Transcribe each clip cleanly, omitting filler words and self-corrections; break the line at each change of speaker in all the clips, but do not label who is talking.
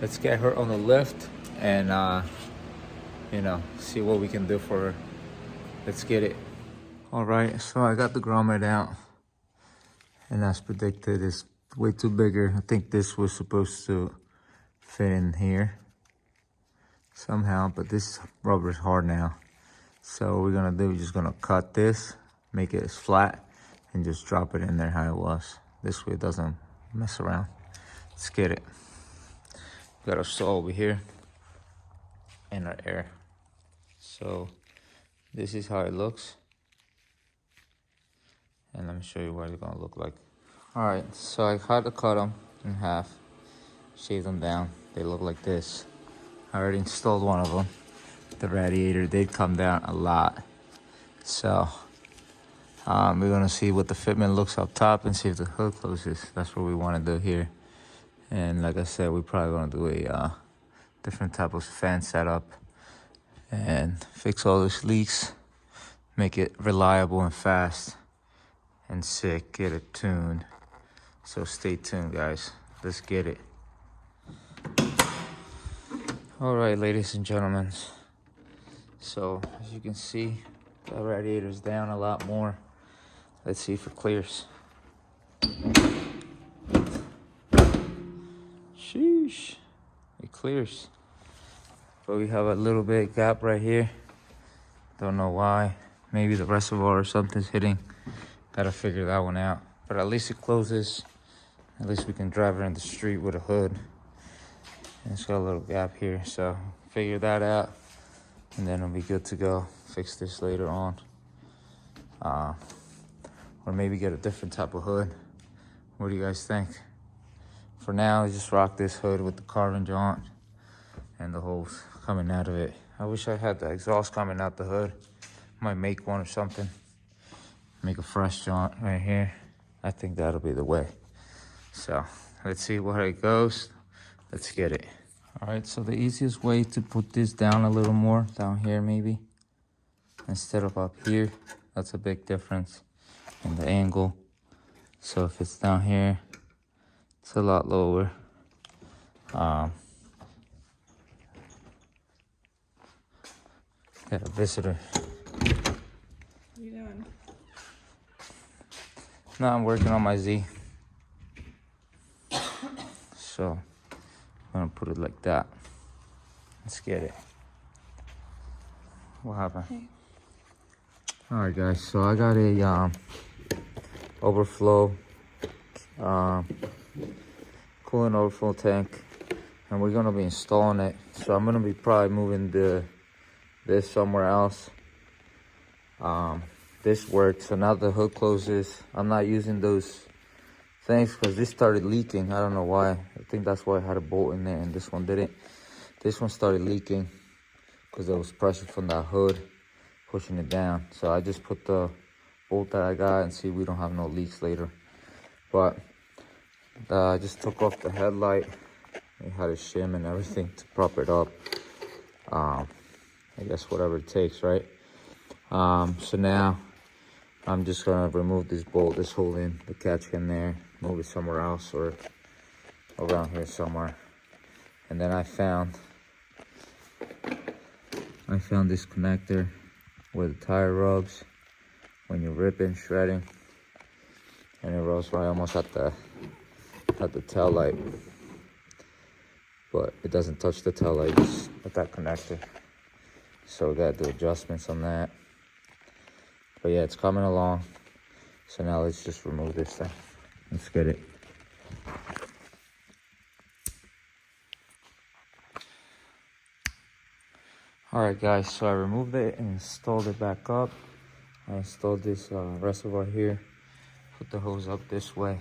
let's get her on the lift and see what we can do for her. Let's get it. All right, so I got the grommet out, and as predicted, it's way too bigger. I think this was supposed to fit in here somehow, but this rubber is hard now. So what we're gonna do, we're just gonna cut this, make it as flat, and just drop it in there how it was. This way it doesn't mess around. Let's get it. Got our saw over here and our air. So this is how it looks. And let me show you what it's gonna look like. All right, so I had to cut them in half, shave them down. They look like this. I already installed one of them. The radiator did come down a lot. So we're gonna see what the fitment looks up top and see if the hood closes. That's what we wanna do here. And like I said, we're probably gonna do a different type of fan setup and fix all those leaks, make it reliable and fast and sick, get it tuned. So stay tuned, guys. Let's get it. All right, ladies and gentlemen. So as you can see, the radiator's down a lot more. Let's see if it clears. Sheesh, it clears. But we have a little bit gap right here. Don't know why. Maybe the reservoir or something's hitting. Gotta figure that one out. But at least it closes. At least we can drive around the street with a hood. And it's got a little gap here, so figure that out. And then it'll be good to go. Fix this later on. Or maybe get a different type of hood. What do you guys think? For now, just rock this hood with the carbon jaunt and the holes coming out of it. I wish I had the exhaust coming out the hood. Might make one or something. Make a fresh jaunt right here. I think that'll be the way. So let's see where it goes. Let's get it. All right, so the easiest way to put this down a little more, down here maybe, instead of up here, that's a big difference in the angle. So if it's down here, it's a lot lower. Got a visitor.
What are you doing?
Now I'm working on my Z. So I'm gonna put it like that. Let's get it. What happened?
Hey.
All right, guys. So I got a overflow, coolant overflow tank, and we're gonna be installing it. So I'm gonna be probably moving this somewhere else. This works. So now the hood closes. I'm not using those things because this started leaking. I don't know why. I think that's why I had a bolt in there and this one didn't. This one started leaking because there was pressure from that hood pushing it down. So I just put the bolt that I got and see we don't have no leaks later. But I just took off the headlight. I had a shim and everything to prop it up. I guess whatever it takes, right? So now I'm just gonna remove this bolt, this hole in the catch in there, move it somewhere else or around here somewhere. And then I found this connector where the tire rubs when you're ripping, shredding, and it rubs right almost at the tail light, but it doesn't touch the tail light, just at that connector. So we gotta do adjustments on that. But yeah, it's coming along. So now let's just remove this thing. Let's get it. All right, guys, so I removed it and installed it back up. I installed this reservoir here. Put the hose up this way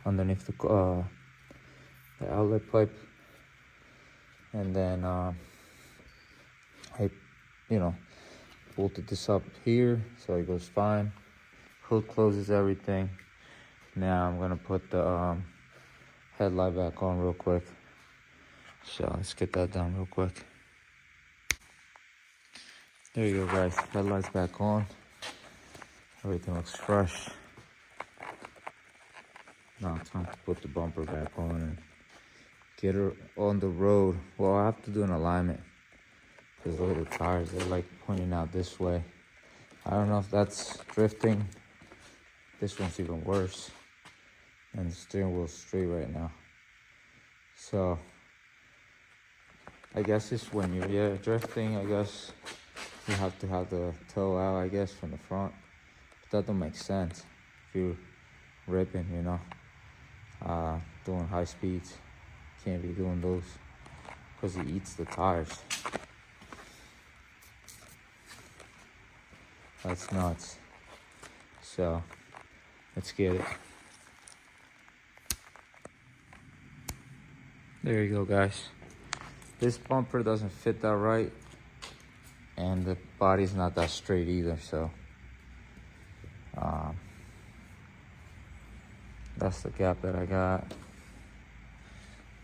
underneath the outlet pipe. And then I, bolted this up here so it goes fine. Hood closes everything. Now I'm gonna put the headlight back on real quick. So let's get that done real quick. There you go, guys. Headlight's back on. Everything looks fresh. Now it's time to put the bumper back on and get her on the road. Well, I have to do an alignment because look at the tires, they're like pointing out this way. I don't know if that's drifting. This one's even worse. And the steering wheel's straight right now. So I guess it's when you're drifting, I guess you have to have the toe out, I guess, from the front. But that don't make sense if you're ripping, you know, doing high speeds. Can't be doing those because he eats the tires. That's nuts. So let's get it. There you go, guys. This bumper doesn't fit that right, and the body's not that straight either, so that's the gap that I got.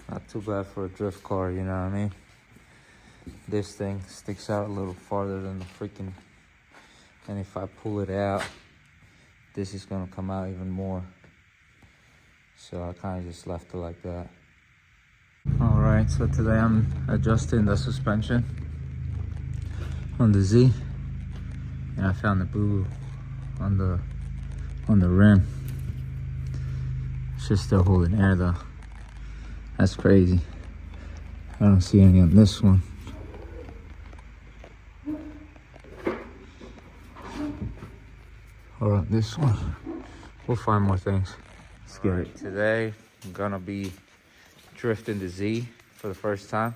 Not too bad for a drift car, you know what I mean? This thing sticks out a little farther than the freaking, and if I pull it out, this is gonna come out even more. So I kind of just left it like that. All right, so today I'm adjusting the suspension on the Z, and I found the boo-boo on the rim. It's just still holding air though. That's crazy. I don't see any on this one. Or on this one. We'll find more things. Let's get it. Today I'm gonna be drifting the Z for the first time.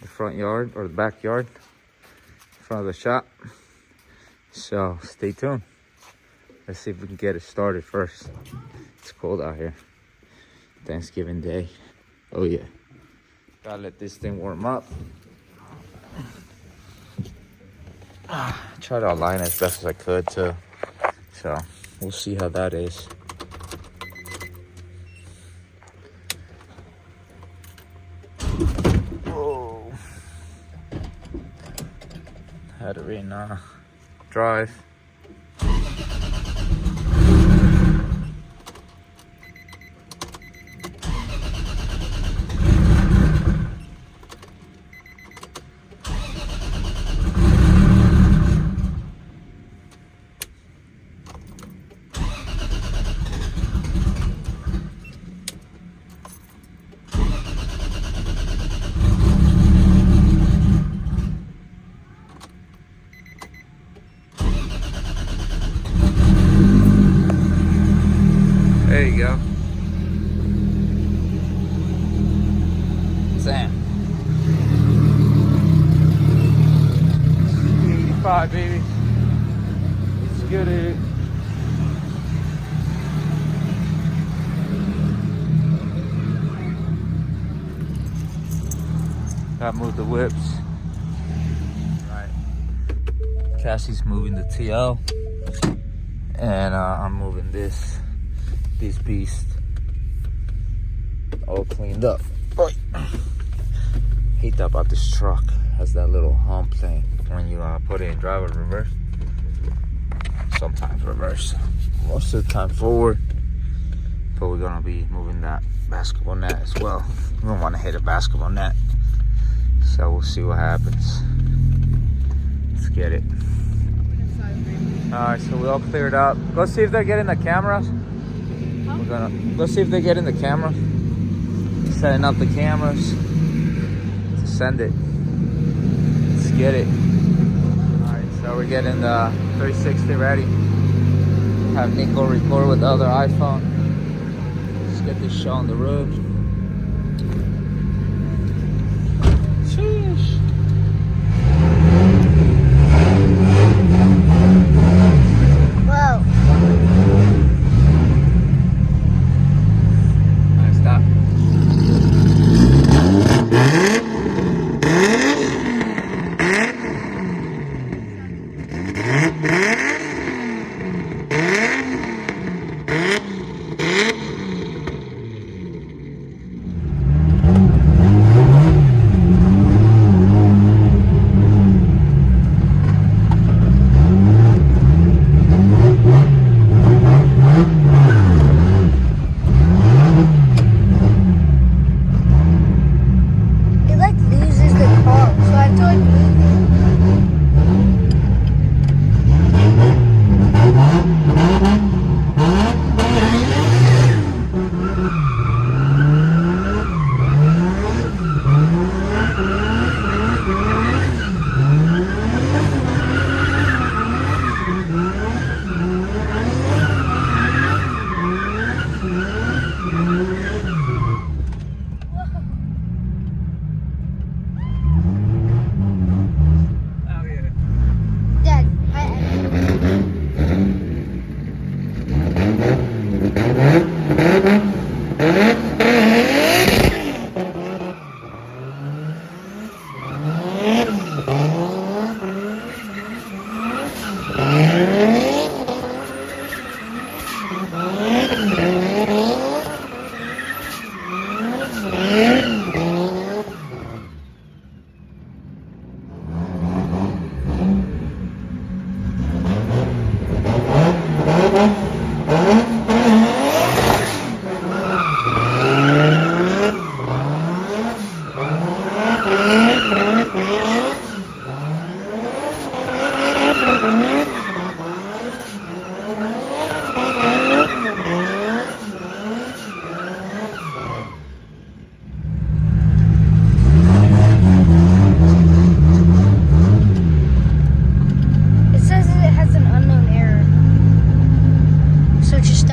The front yard or the backyard, in front of the shop. So stay tuned. Let's see if we can get it started first. It's cold out here. Thanksgiving Day. Oh yeah. Gotta let this thing warm up. Try to align as best as I could too. So we'll see how that is. Whoa. Had it in drive. There you go. Sam. 85, baby. Let's get it. Gotta move the whips. Right. Cassie's moving the TL. And I'm moving this beast. All cleaned up. Right. Hate that about this truck. Has that little hump thing when you put it in drive or reverse. Sometimes reverse. Most of the time forward. But we're gonna be moving that basketball net as well. We don't want to hit a basketball net. So we'll see what happens. Let's get it. Alright, so we all cleared up. Go see if they're getting the cameras. We're gonna go see if they get in the camera. Setting up the cameras to send it. Let's get it. Alright, so we're getting the 360 ready. Have Nico record with the other iPhone. Let's get this show on the road. Sheesh. Whoa. Stop.
What are you doing?